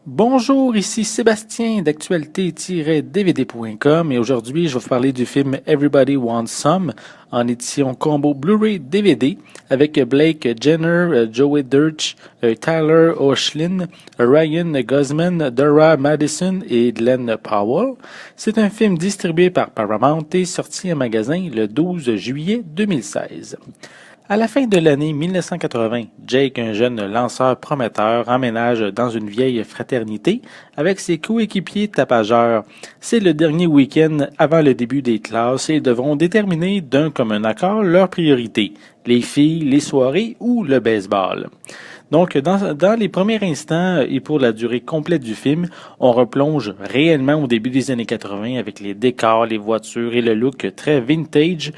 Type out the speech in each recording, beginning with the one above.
Bonjour, ici Sébastien d'actualité-dvd.com et aujourd'hui je vais vous parler du film Everybody Wants Some en édition combo Blu-ray DVD avec Blake Jenner, Joey Dirch, Tyler Hoechlin, Ryan Gosman, Dora Madison et Glenn Powell. C'est un film distribué par Paramount et sorti en magasin le 12 juillet 2016. À la fin de l'année 1980, Jake, un jeune lanceur prometteur, emménage dans une vieille fraternité avec ses coéquipiers tapageurs. C'est le dernier week-end avant le début des classes et ils devront déterminer d'un commun accord leurs priorités, les filles, les soirées ou le baseball. Donc, dans les premiers instants et pour la durée complète du film, on replonge réellement au début des années 80 avec les décors, les voitures et le look très vintage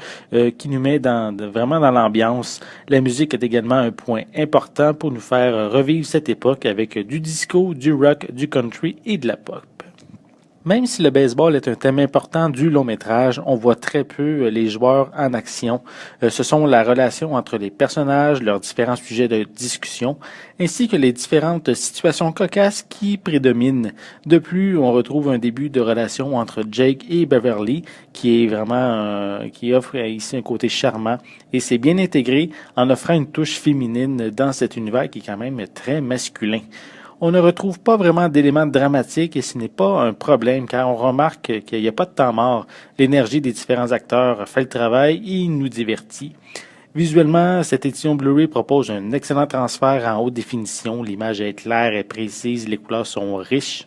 qui nous met vraiment dans l'ambiance. La musique est également un point important pour nous faire revivre cette époque avec du disco, du rock, du country et de la pop. Même si le baseball est un thème important du long métrage, on voit très peu les joueurs en action. Ce sont la relation entre les personnages, leurs différents sujets de discussion, ainsi que les différentes situations cocasses qui prédominent. De plus, on retrouve un début de relation entre Jake et Beverly, qui est vraiment qui offre ici un côté charmant et c'est bien intégré en offrant une touche féminine dans cet univers qui est quand même très masculin. On ne retrouve pas vraiment d'éléments dramatiques et ce n'est pas un problème car on remarque qu'il n'y a pas de temps mort. L'énergie des différents acteurs fait le travail et il nous divertit. Visuellement, cette édition Blu-ray propose un excellent transfert en haute définition. L'image est claire et précise, les couleurs sont riches.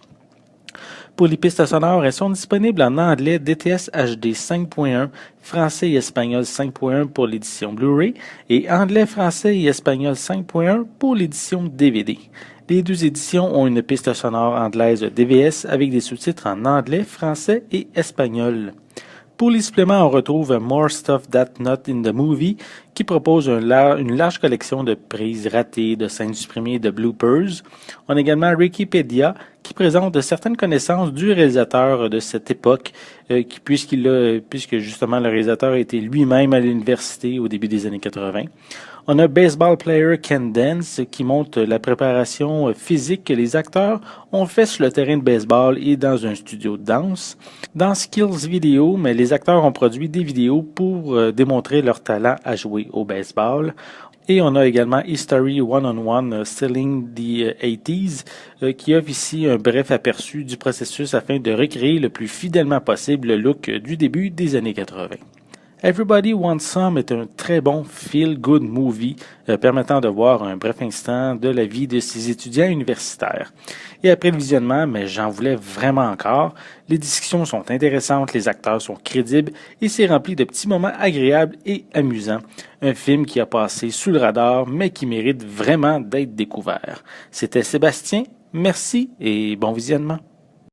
Pour les pistes sonores, elles sont disponibles en anglais DTS HD 5.1, français et espagnol 5.1 pour l'édition Blu-ray et anglais, français et espagnol 5.1 pour l'édition DVD. Les deux éditions ont une piste sonore anglaise DVS avec des sous-titres en anglais, français et espagnol. Pour les suppléments, on retrouve More Stuff That Not in the Movie qui propose une large collection de prises ratées, de scènes supprimées et de bloopers. On a également Wikipédia qui présente certaines connaissances du réalisateur de cette époque, puisque justement le réalisateur a été lui-même à l'université au début des années 80. On a Baseball Player Can Dance qui montre la préparation physique que les acteurs ont fait sur le terrain de baseball et dans un studio de danse. Dans Skills Video, mais les acteurs ont produit des vidéos pour démontrer leur talent à jouer au baseball. Et on a également History One-on-One Selling the 80s qui offre ici un bref aperçu du processus afin de recréer le plus fidèlement possible le look du début des années 80. Everybody Wants Some est un très bon feel-good movie permettant de voir un bref instant de la vie de ces étudiants universitaires. Et après le visionnement, mais j'en voulais vraiment encore, les discussions sont intéressantes, les acteurs sont crédibles et c'est rempli de petits moments agréables et amusants. Un film qui a passé sous le radar mais qui mérite vraiment d'être découvert. C'était Sébastien, merci et bon visionnement.